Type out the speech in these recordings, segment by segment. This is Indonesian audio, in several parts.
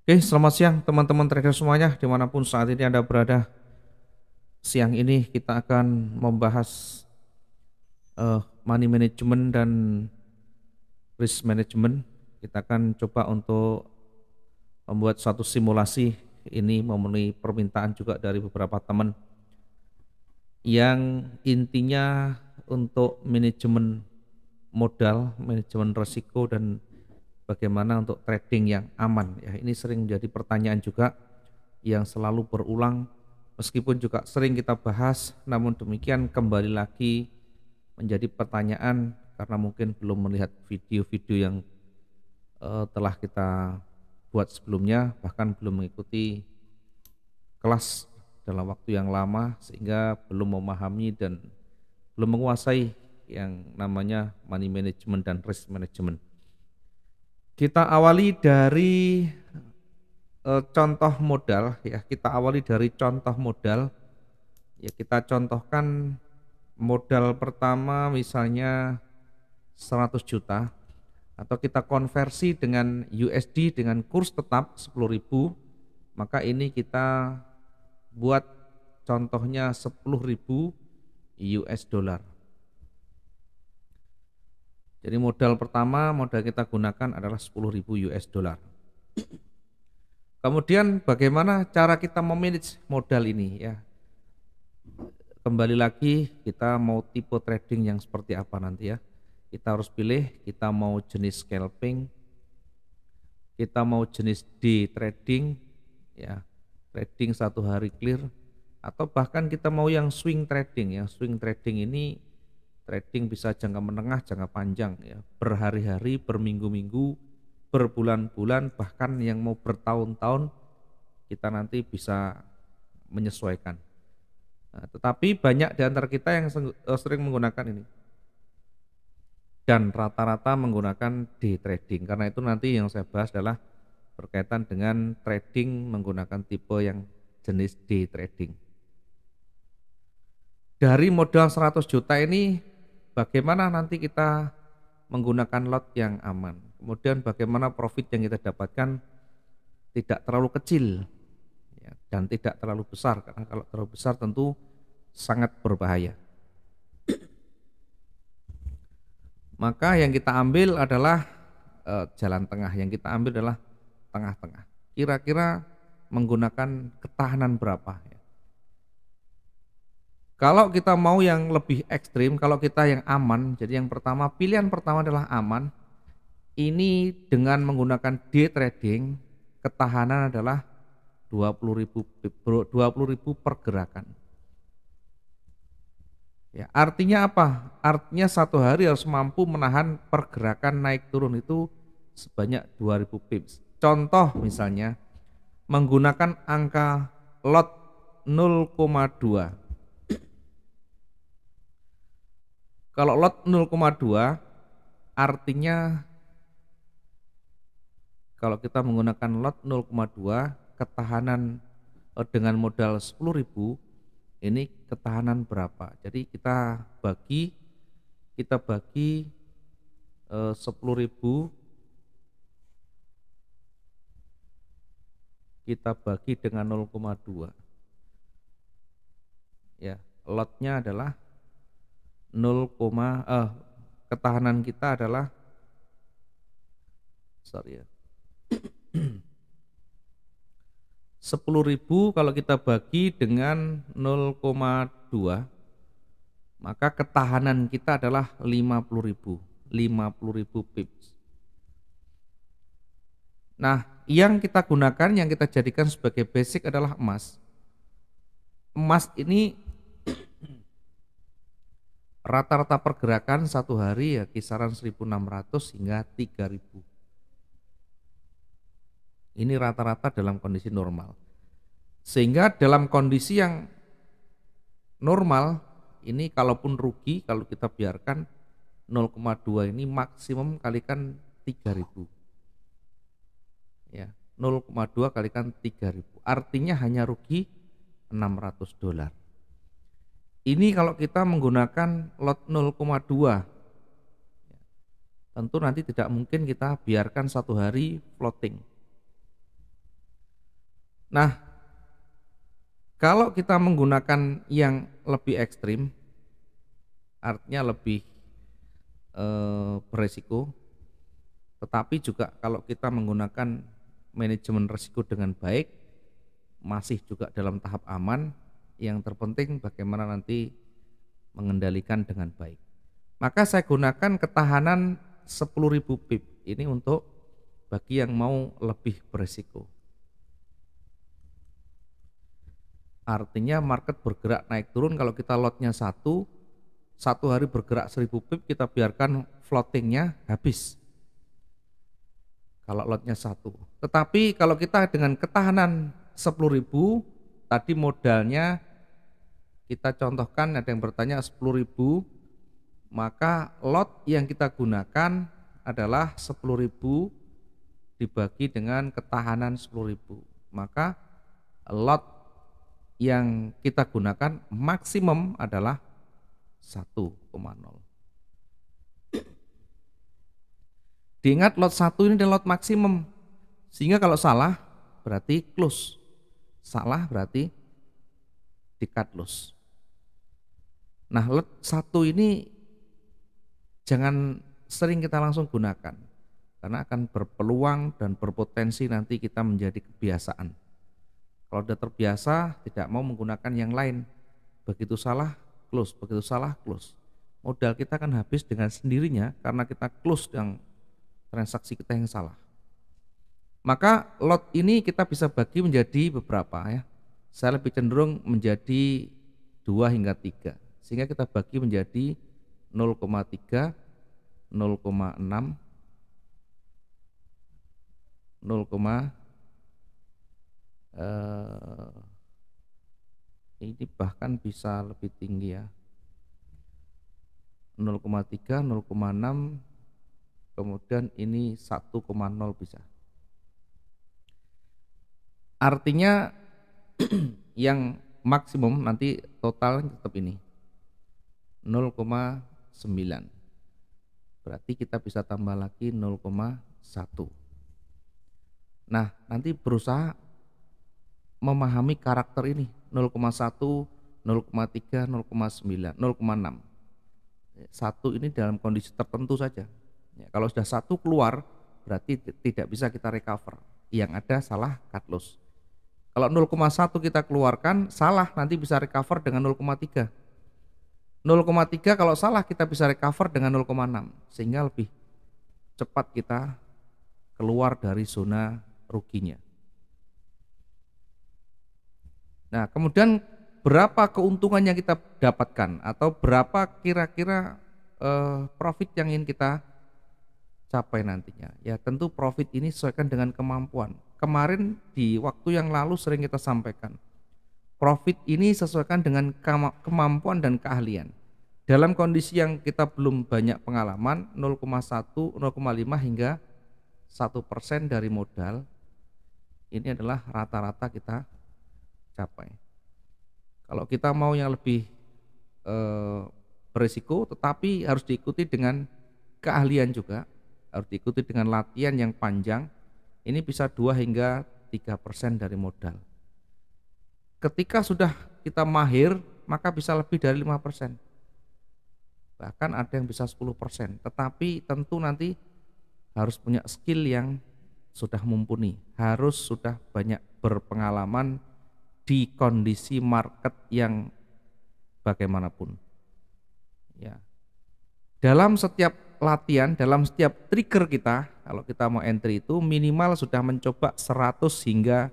Oke, selamat siang teman-teman trader semuanya dimanapun saat ini Anda berada. Siang ini kita akan membahas money management dan risk management. Kita akan coba untuk membuat suatu simulasi ini memenuhi permintaan juga dari beberapa teman yang intinya untuk manajemen modal, manajemen risiko dan bagaimana untuk trading yang aman ya. Ini sering menjadi pertanyaan juga yang selalu berulang meskipun juga sering kita bahas, namun demikian kembali lagi menjadi pertanyaan karena mungkin belum melihat video-video yang telah kita buat sebelumnya, bahkan belum mengikuti kelas dalam waktu yang lama sehingga belum memahami dan belum menguasai yang namanya money management dan risk management. Kita awali dari contoh modal ya, kita awali dari contoh modal. Ya, kita contohkan modal pertama misalnya 100 juta atau kita konversi dengan USD dengan kurs tetap 10.000, maka ini kita buat contohnya 10.000 US dollar. Jadi modal pertama modal kita gunakan adalah 10.000 US dollar. Kemudian bagaimana cara kita memanage modal ini ya? Kembali lagi kita mau tipe trading yang seperti apa nanti ya. Kita harus pilih kita mau jenis scalping, kita mau jenis day trading ya, trading satu hari clear, atau bahkan kita mau yang swing trading ya. Swing trading ini trading bisa jangka menengah, jangka panjang ya, berhari-hari, berminggu-minggu, berbulan-bulan, bahkan yang mau bertahun-tahun kita nanti bisa menyesuaikan. Nah, tetapi banyak di antara kita yang sering menggunakan ini dan rata-rata menggunakan day trading. Karena itu nanti yang saya bahas adalah berkaitan dengan trading menggunakan tipe yang jenis day trading. Dari modal 100 juta ini bagaimana nanti kita menggunakan lot yang aman. Kemudian bagaimana profit yang kita dapatkan tidak terlalu kecil ya, dan tidak terlalu besar, karena kalau terlalu besar tentu sangat berbahaya. Maka yang kita ambil adalah jalan tengah, yang kita ambil adalah tengah-tengah. Kira-kira menggunakan ketahanan berapa ya. Kalau kita mau yang lebih ekstrim, kalau kita yang aman, jadi yang pertama, pilihan pertama adalah aman. Ini dengan menggunakan day trading, ketahanan adalah 20.000 pergerakan. Ya, artinya apa? Artinya satu hari harus mampu menahan pergerakan naik turun itu sebanyak 2000 pips. Contoh misalnya menggunakan angka lot 0,2. Kalau lot 0,2 artinya kalau kita menggunakan lot 0,2 ketahanan dengan modal 10.000 ini ketahanan berapa? Jadi kita bagi 10.000 kita bagi dengan 0,2 ya, lotnya adalah 0, ketahanan kita adalah 10.000 kalau kita bagi dengan 0,2 maka ketahanan kita adalah 50.000 pips. Nah, yang kita gunakan, yang kita jadikan sebagai basic adalah emas. Emas ini rata-rata pergerakan satu hari ya kisaran 1.600 hingga 3.000. Ini rata-rata dalam kondisi normal. Sehingga dalam kondisi yang normal ini kalaupun rugi, kalau kita biarkan 0,2 ini maksimum kalikan 3.000. Ya, 0,2 kalikan 3.000. Artinya hanya rugi 600 dolar. Ini kalau kita menggunakan lot 0,2. Tentu nanti tidak mungkin kita biarkan satu hari floating. Nah, kalau kita menggunakan yang lebih ekstrim, artinya lebih beresiko, tetapi juga kalau kita menggunakan manajemen risiko dengan baik, masih juga dalam tahap aman, yang terpenting bagaimana nanti mengendalikan dengan baik. Maka saya gunakan ketahanan 10.000 pip ini untuk bagi yang mau lebih beresiko. Artinya market bergerak naik turun, kalau kita lotnya satu hari bergerak 1000 pip, kita biarkan floatingnya habis kalau lotnya satu. Tetapi kalau kita dengan ketahanan 10.000, tadi modalnya kita contohkan, ada yang bertanya 10.000, maka lot yang kita gunakan adalah 10.000 dibagi dengan ketahanan 10.000, maka lot yang kita gunakan maksimum adalah 1,0. Diingat lot 1 ini adalah lot maksimum, sehingga kalau salah berarti close, salah berarti di cut loss. Nah, lot 1 ini jangan sering kita langsung gunakan, karena akan berpeluang dan berpotensi nanti kita menjadi kebiasaan. Kalau sudah terbiasa tidak mau menggunakan yang lain, begitu salah close, begitu salah close, modal kita akan habis dengan sendirinya karena kita close yang transaksi kita yang salah. Maka lot ini kita bisa bagi menjadi beberapa ya. Saya lebih cenderung menjadi 2 hingga 3, sehingga kita bagi menjadi 0,3, 0,6, 0, ini bahkan bisa lebih tinggi ya, 0,3, 0,6, kemudian ini 1,0 bisa. Artinya yang maksimum nanti total tetap ini 0,9, berarti kita bisa tambah lagi 0,1. Nah, nanti berusaha memahami karakter ini 0,1, 0,3, 0,9, 0,6. 1 ini dalam kondisi tertentu saja. Ya, kalau sudah 1 keluar berarti tidak bisa kita recover, yang ada salah cut loss. Kalau 0,1 kita keluarkan salah, nanti bisa recover dengan 0,3. 0,3 kalau salah kita bisa recover dengan 0,6, sehingga lebih cepat kita keluar dari zona ruginya. Nah, kemudian berapa keuntungan yang kita dapatkan atau berapa kira-kira profit yang ingin kita capai nantinya. Ya, tentu profit ini sesuaikan dengan kemampuan. Kemarin di waktu yang lalu sering kita sampaikan, profit ini sesuaikan dengan kemampuan dan keahlian. Dalam kondisi yang kita belum banyak pengalaman, 0,1, 0,5 hingga 1% dari modal, ini adalah rata-rata kita capai. Kalau kita mau yang lebih berisiko, tetapi harus diikuti dengan keahlian juga, harus diikuti dengan latihan yang panjang, ini bisa 2 hingga 3% dari modal. Ketika sudah kita mahir, maka bisa lebih dari 5%. Bahkan ada yang bisa 10%, tetapi tentu nanti harus punya skill yang sudah mumpuni, harus sudah banyak berpengalaman di kondisi market yang bagaimanapun. Ya. Dalam setiap latihan, dalam setiap trigger kita, kalau kita mau entry itu minimal sudah mencoba 100 hingga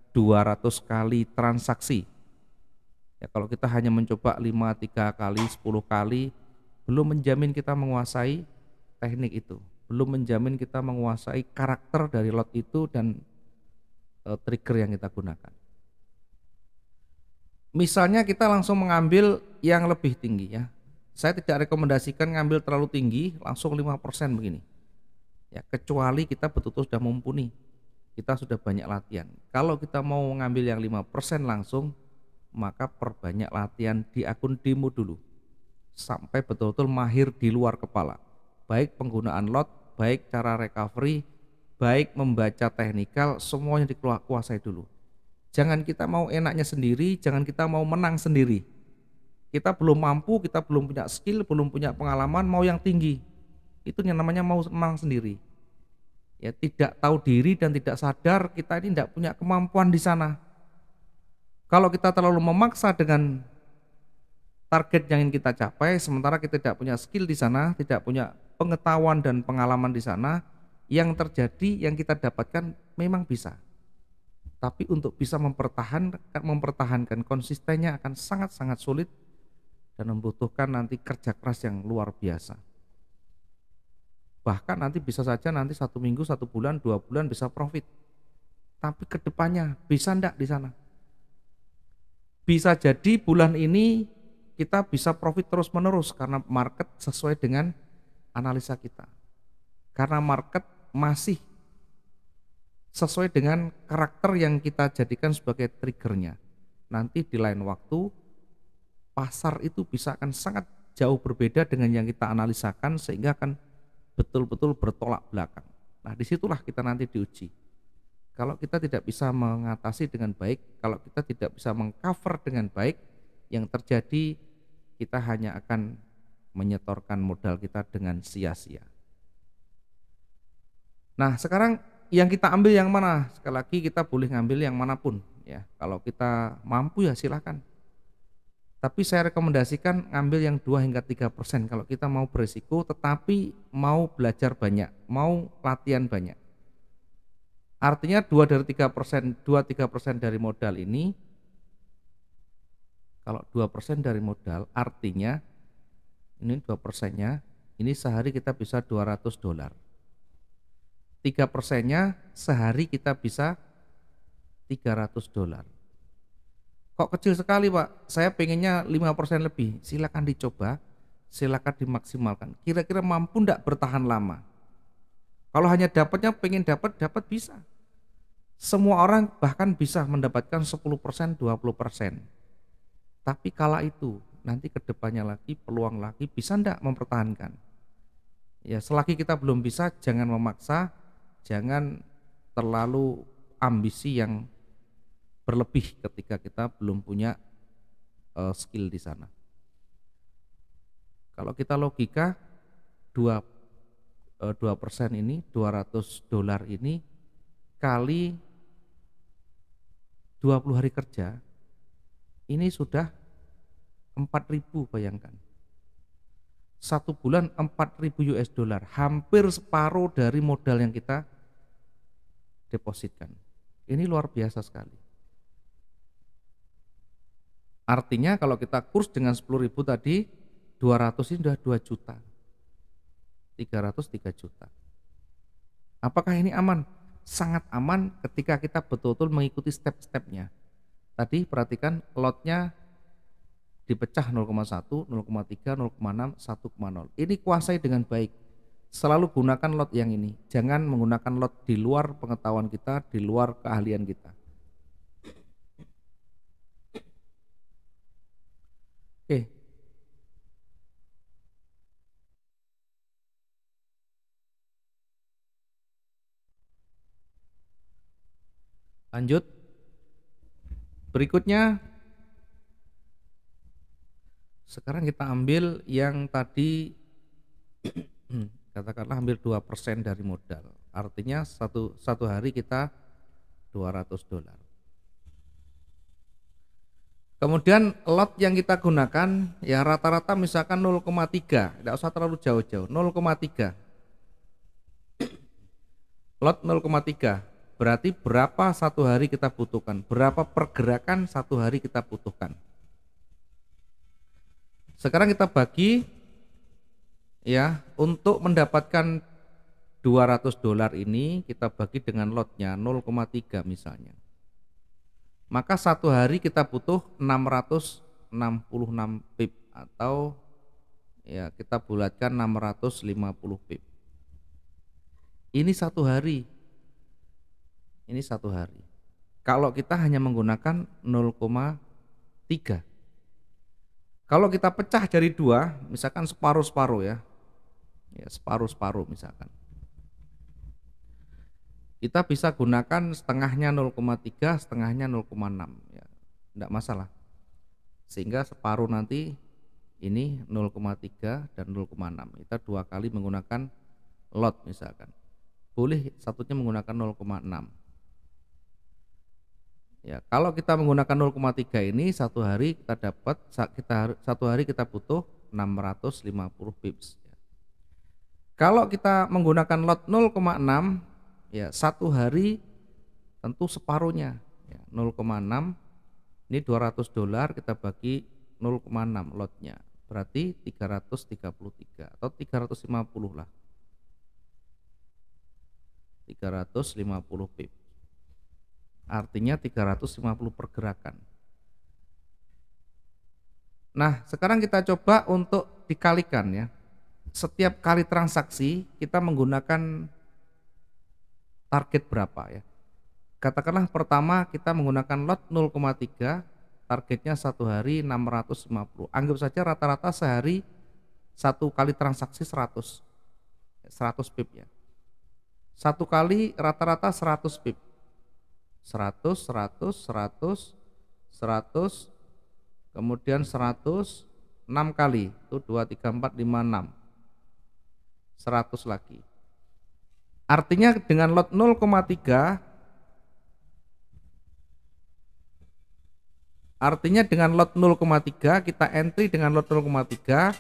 200 kali transaksi. Ya, kalau kita hanya mencoba 5, 3 kali, 10 kali, belum menjamin kita menguasai teknik itu, belum menjamin kita menguasai karakter dari lot itu dan trigger yang kita gunakan. Misalnya kita langsung mengambil yang lebih tinggi ya. Saya tidak rekomendasikan ngambil terlalu tinggi, langsung 5% begini. Ya, kecuali kita betul-betul sudah mumpuni, kita sudah banyak latihan. Kalau kita mau ngambil yang 5% langsung, maka perbanyak latihan di akun demo dulu, sampai betul-betul mahir di luar kepala. Baik penggunaan lot, baik cara recovery, baik membaca teknikal, semuanya dikuasai dulu. Jangan kita mau enaknya sendiri, jangan kita mau menang sendiri. Kita belum mampu, kita belum punya skill, belum punya pengalaman, mau yang tinggi. Itu yang namanya mau menang sendiri. Ya, tidak tahu diri dan tidak sadar kita ini tidak punya kemampuan di sana. Kalau kita terlalu memaksa dengan target yang ingin kita capai, sementara kita tidak punya skill di sana, tidak punya pengetahuan dan pengalaman di sana, yang terjadi, yang kita dapatkan memang bisa. Tapi untuk bisa mempertahankan konsistennya akan sangat-sangat sulit dan membutuhkan nanti kerja keras yang luar biasa. Bahkan nanti bisa saja nanti 1 minggu, 1 bulan, 2 bulan bisa profit. Tapi kedepannya bisa enggak di sana? Bisa jadi bulan ini kita bisa profit terus menerus karena market sesuai dengan analisa kita. Karena market masih sesuai dengan karakter yang kita jadikan sebagai triggernya. Nanti di lain waktu pasar itu bisa akan sangat jauh berbeda dengan yang kita analisakan sehingga akan betul-betul bertolak belakang. Nah, disitulah kita nanti diuji. Kalau kita tidak bisa mengatasi dengan baik, kalau kita tidak bisa mengcover dengan baik, yang terjadi kita hanya akan menyetorkan modal kita dengan sia-sia. Nah, sekarang yang kita ambil yang mana? Sekali lagi kita boleh ngambil yang manapun ya. Kalau kita mampu ya silakan. Tapi saya rekomendasikan ngambil yang 2 hingga 3% kalau kita mau berisiko tetapi mau belajar banyak, mau latihan banyak. Artinya 2-3% dari modal ini, kalau 2% dari modal artinya ini 2%-nya, ini sehari kita bisa $200. 3%-nya sehari kita bisa $300. Kok kecil sekali Pak? Saya pengennya 5% lebih. Silakan dicoba, silakan dimaksimalkan. Kira-kira mampu enggak bertahan lama? Kalau hanya dapatnya pengen dapat bisa. Semua orang bahkan bisa mendapatkan 10%, 20%. Tapi kala itu nanti kedepannya lagi peluang lagi bisa enggak mempertahankan? Ya selagi kita belum bisa jangan memaksa, jangan terlalu ambisi yang berlebih ketika kita belum punya skill di sana. Kalau kita logika 2% ini $200 ini kali 20 hari kerja ini sudah 4.000, bayangkan. 1 bulan 4.000 US dollar, hampir separuh dari modal yang kita depositkan. Ini luar biasa sekali. Artinya kalau kita kurs dengan 10.000 tadi, 200 ini sudah 2 juta. 303 juta. Apakah ini aman? Sangat aman ketika kita betul-betul mengikuti step-stepnya. Tadi perhatikan lotnya dipecah 0,1, 0,3, 0,6, 1,0. Ini kuasai dengan baik. Selalu gunakan lot yang ini. Jangan menggunakan lot di luar pengetahuan kita, di luar keahlian kita. Oke. Lanjut. Berikutnya sekarang kita ambil yang tadi katakanlah ambil 2% dari modal. Artinya satu hari kita $200. Kemudian lot yang kita gunakan ya rata-rata misalkan 0,3, tidak usah terlalu jauh-jauh, 0,3. Lot 0,3. Berarti berapa satu hari kita butuhkan? Berapa pergerakan satu hari kita butuhkan? Sekarang kita bagi ya, untuk mendapatkan $200 ini kita bagi dengan lotnya 0,3 misalnya. Maka satu hari kita butuh 666 pip atau ya kita bulatkan 650 pip. Ini satu hari. Ini satu hari. Kalau kita hanya menggunakan 0,3. Kalau kita pecah jadi 2, misalkan separuh-separuh ya. Ya, separuh-separuh misalkan. Kita bisa gunakan setengahnya 0,3, setengahnya 0,6 ya, enggak masalah. Sehingga separuh nanti ini 0,3 dan 0,6. Kita dua kali menggunakan lot misalkan. Boleh satunya menggunakan 0,6. Ya, kalau kita menggunakan 0,3 ini satu hari satu hari kita butuh 650 pips. Kalau kita menggunakan lot 0,6 ya satu hari tentu separuhnya ya, 0,6 ini $200 kita bagi 0,6 lotnya berarti 333 atau 350 lah, 350 pip artinya 350 pergerakan. Nah sekarang kita coba untuk dikalikan ya, setiap kali transaksi kita menggunakan target berapa ya. Katakanlah pertama kita menggunakan lot 0,3, targetnya satu hari 650. Anggap saja rata-rata sehari satu kali transaksi 100 pip ya. Satu kali rata-rata 100 pip. 100, 100, 100, 100, kemudian 100, 6 kali. Itu 2, 3, 4, 5, 6. 100 lagi. Artinya dengan lot 0,3 artinya dengan lot 0,3 kita entry dengan lot 0,3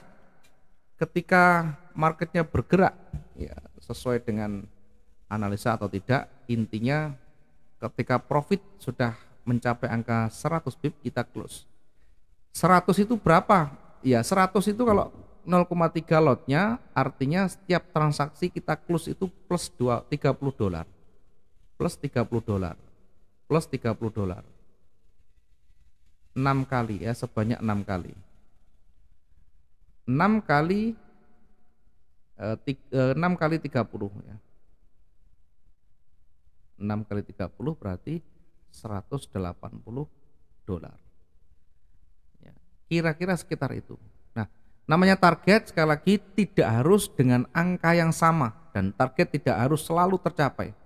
ketika marketnya bergerak ya sesuai dengan analisa atau tidak, intinya ketika profit sudah mencapai angka 100 pip kita close. 100 itu berapa? Ya 100 itu kalau 0,3 lotnya artinya setiap transaksi kita close itu plus $30, plus $30, plus $30, 6 kali ya, sebanyak 6 kali 6 kali 6 kali 30 ya, 6 kali 30 berarti $180 ya, kira-kira sekitar itu. Nah namanya target sekali lagi tidak harus dengan angka yang sama dan target tidak harus selalu tercapai.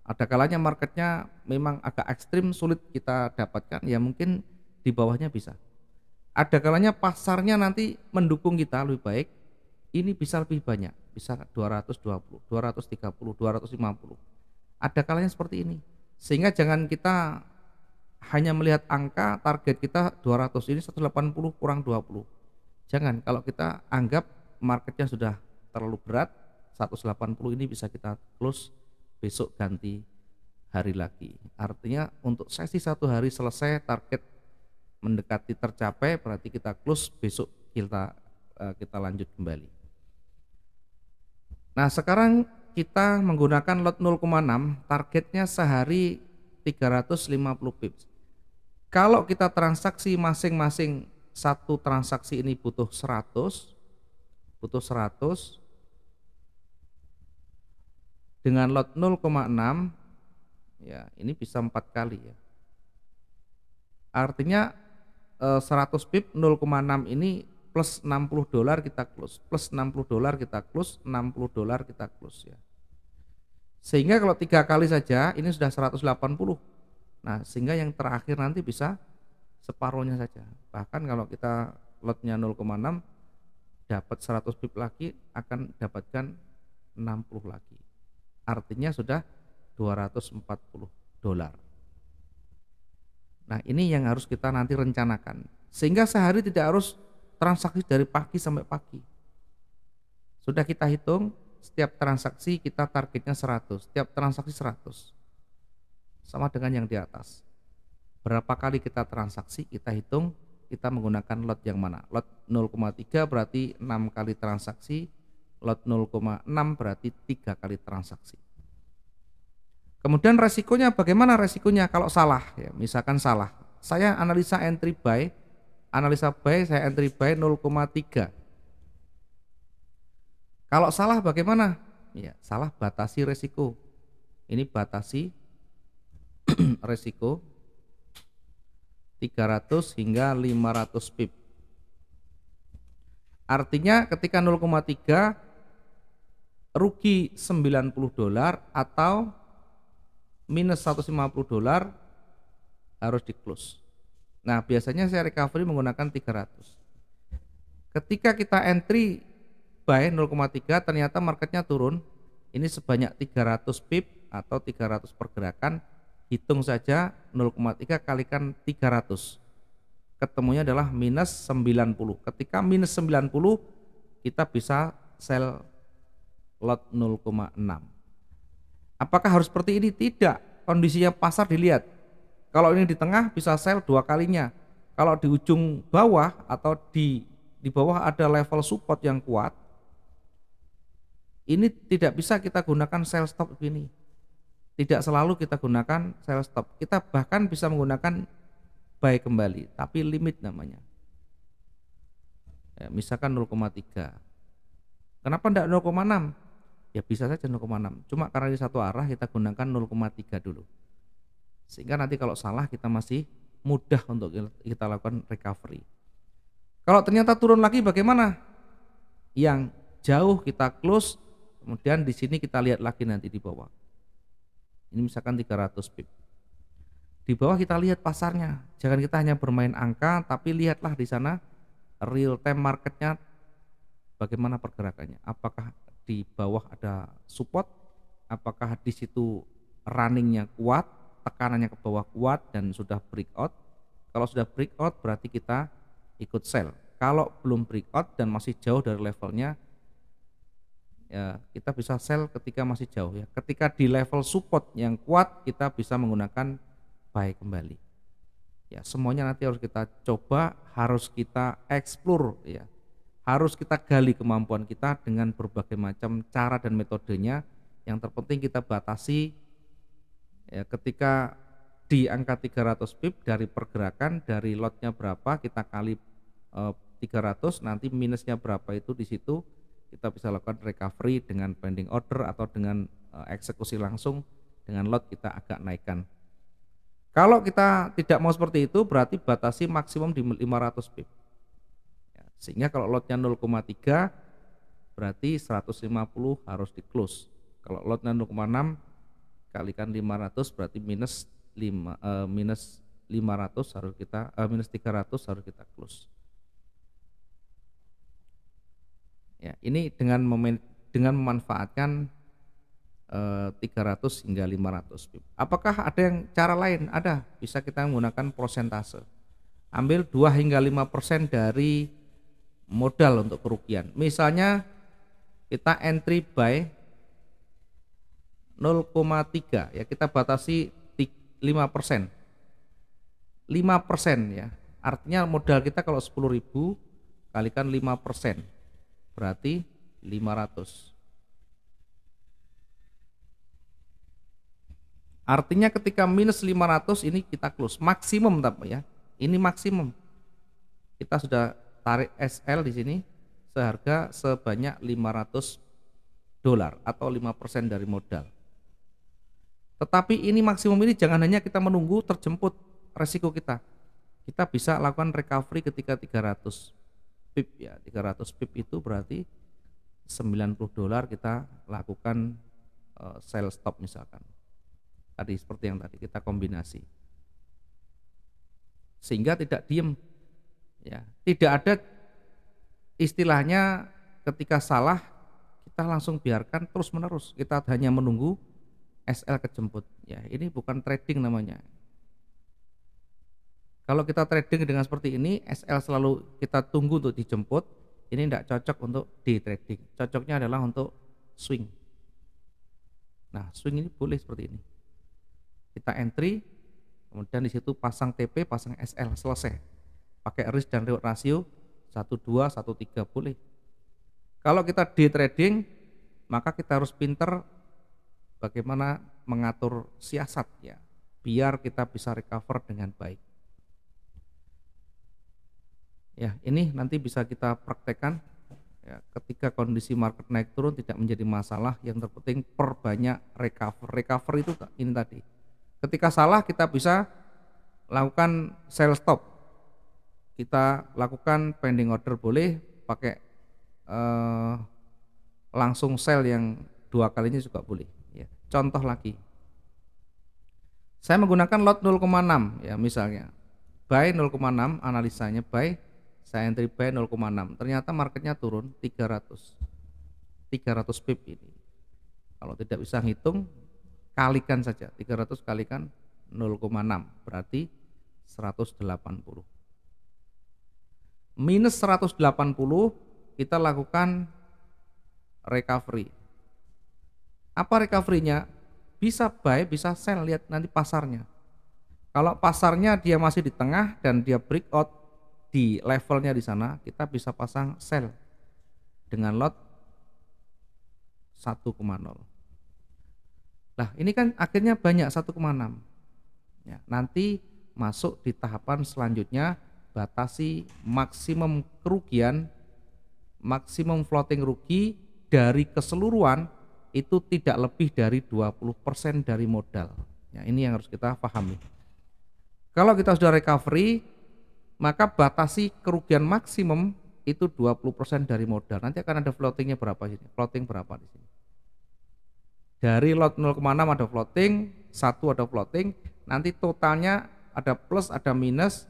Ada kalanya marketnya memang agak ekstrim sulit kita dapatkan ya, mungkin di bawahnya bisa. Ada kalanya pasarnya nanti mendukung kita lebih baik, ini bisa lebih banyak, bisa 220, 230, 250. Ada kalanya seperti ini. Sehingga jangan kita hanya melihat angka target kita 200 ini 180 kurang 20. Jangan, kalau kita anggap marketnya sudah terlalu berat, 180 ini bisa kita close besok ganti hari lagi. Artinya untuk sesi satu hari selesai target mendekati tercapai berarti kita close besok kita lanjut kembali. Nah sekarang kita menggunakan lot 0,6 targetnya sehari 350 pips. Kalau kita transaksi masing-masing satu transaksi ini butuh 100 dengan lot 0,6 ya ini bisa 4 kali ya. Artinya 100 pip 0,6 ini plus $60 kita close, plus $60 kita close, $60 kita close ya. Sehingga kalau 3 kali saja ini sudah 180. Nah sehingga yang terakhir nanti bisa separuhnya saja. Bahkan kalau kita lotnya 0,6 dapat 100 pip lagi akan dapatkan 60 lagi. Artinya sudah $240. Nah ini yang harus kita nanti rencanakan, sehingga sehari tidak harus transaksi dari pagi sampai pagi. Sudah kita hitung setiap transaksi kita targetnya 100, setiap transaksi 100, sama dengan yang di atas. Berapa kali kita transaksi kita hitung, kita menggunakan lot yang mana. Lot 0,3 berarti 6 kali transaksi, lot 0,6 berarti 3 kali transaksi. Kemudian resikonya bagaimana resikonya kalau salah ya, misalkan salah. Saya analisa buy saya entry buy 0,3. Kalau salah bagaimana? Ya, salah batasi resiko. Ini batasi resiko 300 hingga 500 pip. Artinya ketika 0,3 rugi $90 atau minus 150 dolar harus di close. Nah, biasanya saya recovery menggunakan 300. Ketika kita entry buy 0,3 ternyata marketnya turun, ini sebanyak 300 pip atau 300 pergerakan, hitung saja 0,3 kalikan 300. Ketemunya adalah minus 90. Ketika minus 90 kita bisa sell lot 0,6. Apakah harus seperti ini? Tidak. Kondisinya pasar dilihat. Kalau ini di tengah bisa sell 2 kalinya. Kalau di ujung bawah atau di bawah ada level support yang kuat, ini tidak bisa kita gunakan sell stop begini. Tidak selalu kita gunakan sell stop. Kita bahkan bisa menggunakan buy kembali, tapi limit namanya. Ya, misalkan 0,3. Kenapa tidak 0,6? Ya bisa saja 0,6. Cuma karena di satu arah kita gunakan 0,3 dulu. Sehingga nanti kalau salah kita masih mudah untuk kita lakukan recovery. Kalau ternyata turun lagi bagaimana? Yang jauh kita close, kemudian di sini kita lihat lagi nanti di bawah. Ini misalkan 300 pip. Di bawah kita lihat pasarnya. Jangan kita hanya bermain angka, tapi lihatlah di sana real time marketnya bagaimana pergerakannya. Apakah di bawah ada support? Apakah di situ runningnya kuat, tekanannya ke bawah kuat dan sudah breakout? Kalau sudah breakout berarti kita ikut sell. Kalau belum breakout dan masih jauh dari levelnya, ya kita bisa sell ketika masih jauh ya. Ketika di level support yang kuat kita bisa menggunakan buy kembali. Ya, semuanya nanti harus kita coba, harus kita explore ya. Harus kita gali kemampuan kita dengan berbagai macam cara dan metodenya. Yang terpenting kita batasi ya, ketika di angka 300 pip dari pergerakan, dari lotnya berapa kita kali 300, nanti minusnya berapa itu di situ kita bisa lakukan recovery dengan pending order atau dengan eksekusi langsung dengan lot kita agak naikkan. Kalau kita tidak mau seperti itu berarti batasi maksimum di 500 pip. Ya, sehingga kalau lotnya 0,3 berarti 150 harus di close. Kalau lotnya 0,6 kalikan 500 berarti minus 500 harus kita minus 300 harus kita close. Ya, ini dengan memanfaatkan 300 hingga 500 pip. Apakah ada yang cara lain? Ada, bisa kita menggunakan persentase. Ambil 2 hingga 5% dari modal untuk kerugian. Misalnya kita entry buy 0,3 ya, kita batasi 5%. 5% ya. Artinya modal kita kalau 10.000 kalikan 5% berarti 500. Artinya ketika minus 500 ini kita close maksimum tapi ya. Ini maksimum. Kita sudah tarik SL di sini seharga sebanyak 500 dolar atau 5% dari modal. Tetapi ini maksimum ini jangan hanya kita menunggu terjemput resiko kita. Kita bisa lakukan recovery ketika 300 pip ya. 300 pip itu berarti 90 dolar kita lakukan sell stop misalkan. Tadi seperti yang tadi kita kombinasi. Sehingga tidak diem ya. Tidak ada istilahnya ketika salah kita langsung biarkan terus menerus. Kita hanya menunggu SL kejemput ya, ini bukan trading namanya. Kalau kita trading dengan seperti ini, SL selalu kita tunggu untuk dijemput, ini tidak cocok untuk day trading. Cocoknya adalah untuk swing. Nah, swing ini boleh seperti ini. Kita entry, kemudian di situ pasang TP, pasang SL, selesai. Pakai risk dan reward ratio 1,2, 1,3 boleh. Kalau kita day trading, maka kita harus pinter bagaimana mengatur siasat ya, biar kita bisa recover dengan baik. Ya, ini nanti bisa kita praktekkan ya, ketika kondisi market naik turun tidak menjadi masalah, yang terpenting perbanyak recover. Recover itu ini tadi. Ketika salah kita bisa lakukan sell stop. Kita lakukan pending order boleh, pakai langsung sell yang 2 kalinya juga boleh. Ya. Contoh lagi, Saya menggunakan lot 0,6 ya misalnya. Buy 0,6 analisanya buy, saya entry buy 0,6. Ternyata marketnya turun 300 pip ini. Kalau tidak bisa ngitung, kalikan saja 300 kalikan 0,6 berarti 180. Minus 180 kita lakukan recovery. Apa recovery-nya? Bisa buy, bisa sell, lihat nanti pasarnya. Kalau pasarnya dia masih di tengah dan dia breakout di levelnya di sana, kita bisa pasang sell dengan lot 1,0. Nah, ini kan akhirnya banyak 1,6. Ya, nanti masuk di tahapan selanjutnya, batasi maksimum kerugian, maksimum floating rugi dari keseluruhan itu tidak lebih dari 20% dari modal. Ya, ini yang harus kita pahami. Kalau kita sudah recovery, maka batasi kerugian maksimum itu 20% dari modal. Nanti akan ada floatingnya berapa sini? Floating berapa di sini? Dari lot 0,6 ada floating, 1 ada floating, nanti totalnya ada plus, ada minus.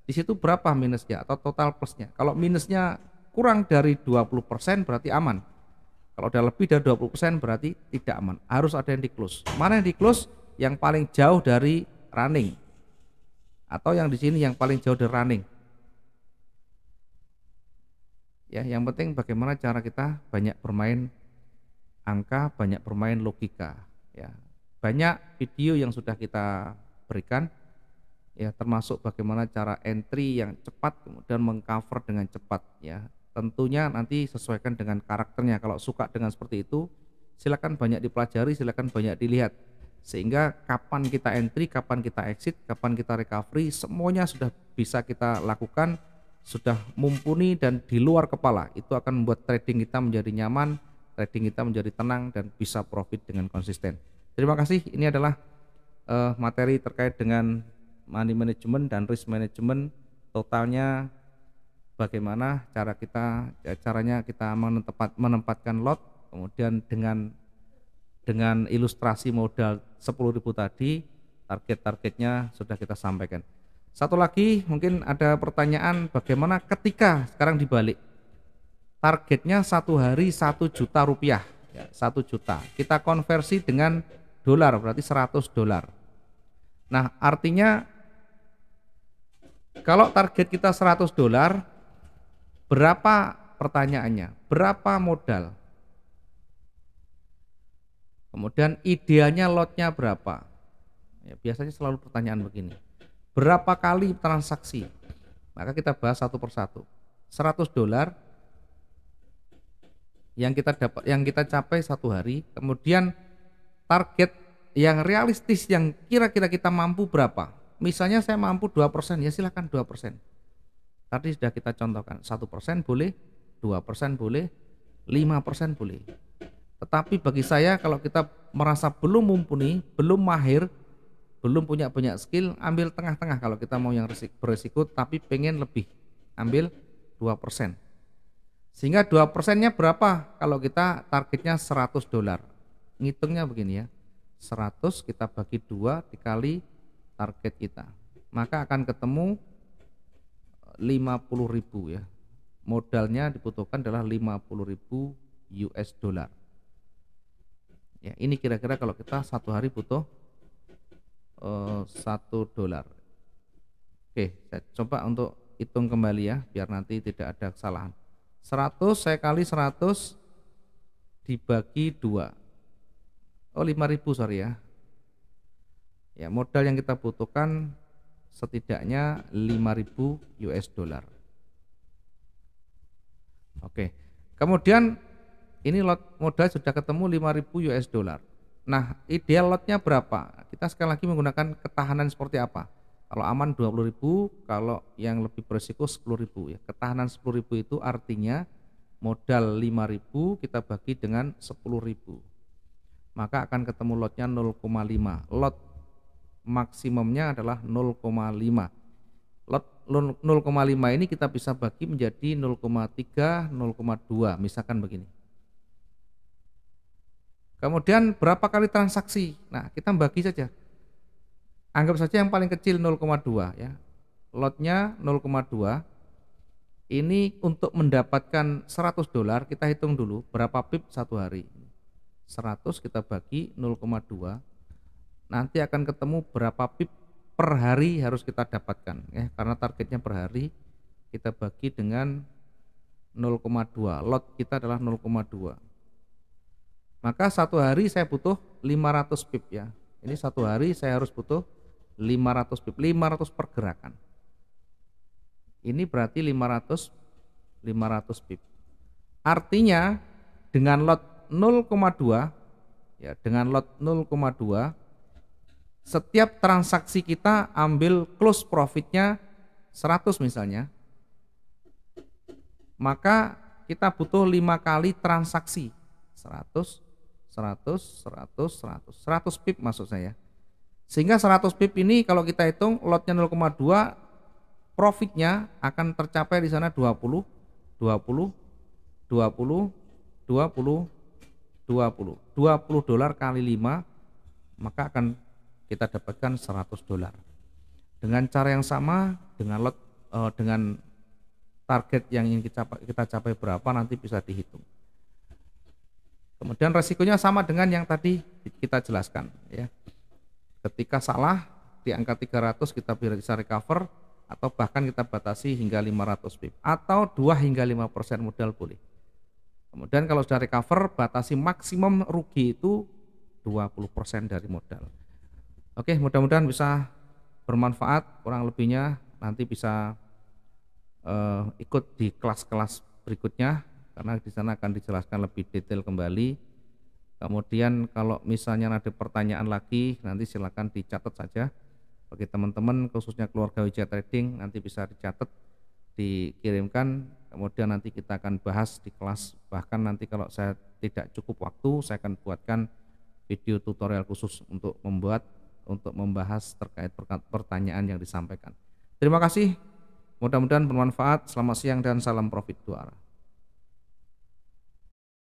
Di situ berapa minusnya atau total plusnya? Kalau minusnya kurang dari 20% berarti aman. Kalau udah lebih dari 20% berarti tidak aman. Harus ada yang di close. Mana yang di close? Yang paling jauh dari running. Atau yang di sini yang paling jauh dari running. Ya, yang penting bagaimana cara kita banyak bermain angka, banyak bermain logika. Ya, banyak video yang sudah kita berikan. Ya, termasuk bagaimana cara entry yang cepat, kemudian mengcover dengan cepat. Ya, tentunya nanti sesuaikan dengan karakternya. Kalau suka dengan seperti itu, silakan banyak dipelajari, silakan banyak dilihat. Sehingga kapan kita entry, kapan kita exit, kapan kita recovery, semuanya sudah bisa kita lakukan, sudah mumpuni dan di luar kepala. Itu akan membuat trading kita menjadi nyaman, trading kita menjadi tenang dan bisa profit dengan konsisten. Terima kasih. Ini adalah materi terkait dengan money management dan risk management, totalnya bagaimana caranya kita menempatkan lot, kemudian dengan ilustrasi modal 10.000 tadi, target-targetnya sudah kita sampaikan. Satu lagi mungkin ada pertanyaan, bagaimana ketika sekarang dibalik, targetnya satu hari 1 juta rupiah, ya, 1 juta, kita konversi dengan dolar berarti 100 dolar. Nah, artinya kalau target kita 100 dolar, berapa, pertanyaannya, berapa modal? Kemudian idealnya lotnya berapa? Ya, biasanya selalu pertanyaan begini. Berapa kali transaksi? Maka kita bahas satu persatu. 100 dolar yang kita capai satu hari, kemudian target yang realistis yang kira-kira kita mampu berapa? Misalnya saya mampu 2%, ya silakan 2%. Tadi sudah kita contohkan, 1% boleh, 2% boleh, 5% boleh. Tetapi bagi saya kalau kita merasa belum mumpuni, belum mahir, belum punya banyak skill, ambil tengah-tengah. Kalau kita mau yang beresiko tapi pengen lebih, ambil 2%. Sehingga 2%-nya berapa? Kalau kita targetnya 100 dolar. Ngitungnya begini ya, 100 kita bagi 2 dikali target kita. Maka akan ketemu 50.000 ya. Modalnya dibutuhkan adalah 50.000 US dollar. Ya, ini kira-kira kalau kita satu hari butuh 1 dolar. Oke, saya coba untuk hitung kembali ya, biar nanti tidak ada kesalahan. 100 saya kali 100 dibagi 2. Oh, 5.000 sorry ya. Ya, modal yang kita butuhkan setidaknya 5.000 US dollar. Oke. Kemudian ini lot modal sudah ketemu 5.000 US dollar. Nah, ideal lotnya berapa? Kita sekali lagi menggunakan ketahanan seperti apa? Kalau aman 20.000, kalau yang lebih berisiko 10.000 ya. Ketahanan 10.000 itu artinya modal 5.000 kita bagi dengan 10.000. Maka akan ketemu lotnya 0,5. Lot maksimumnya adalah 0,5. Lot 0,5 ini kita bisa bagi menjadi 0,3, 0,2 misalkan begini. Kemudian berapa kali transaksi? Nah, kita bagi saja. Anggap saja yang paling kecil 0,2 ya. Lotnya 0,2. Ini untuk mendapatkan $100 kita hitung dulu berapa pip satu hari. 100 kita bagi 0,2. Nanti akan ketemu berapa pip per hari harus kita dapatkan ya, karena targetnya per hari. Kita bagi dengan 0,2. Lot kita adalah 0,2. Maka satu hari saya butuh 500 pip ya. Ini satu hari saya harus butuh 500 pip, 500 pergerakan. Ini berarti 500 pip. Artinya dengan lot 0,2 ya, dengan lot 0,2 setiap transaksi kita ambil close profitnya 100 misalnya, maka kita butuh 5 kali transaksi 100 pip maksud saya. Sehingga 100 pip ini kalau kita hitung lotnya 0,2, profitnya akan tercapai di sana 20 $20 kali 5, maka akan kita dapatkan $100. Dengan cara yang sama, dengan lot dengan target yang ingin kita capai berapa nanti bisa dihitung. Kemudian resikonya sama dengan yang tadi kita jelaskan ya. Ketika salah di angka 300 kita bisa recover, atau bahkan kita batasi hingga 500 pip, atau 2 hingga 5% modal boleh. Kemudian kalau sudah recover, batasi maksimum rugi itu 20% dari modal. Oke, mudah-mudahan bisa bermanfaat. Kurang lebihnya nanti bisa ikut di kelas-kelas berikutnya, karena di sana akan dijelaskan lebih detail kembali. Kemudian kalau misalnya ada pertanyaan lagi, nanti silakan dicatat saja. Bagi teman-teman khususnya keluarga Wijaya Trading, nanti bisa dicatat, dikirimkan, kemudian nanti kita akan bahas di kelas. Bahkan nanti kalau saya tidak cukup waktu, saya akan buatkan video tutorial khusus untuk membahas terkait pertanyaan yang disampaikan. Terima kasih, mudah-mudahan bermanfaat. Selamat siang dan salam profit 2 arah.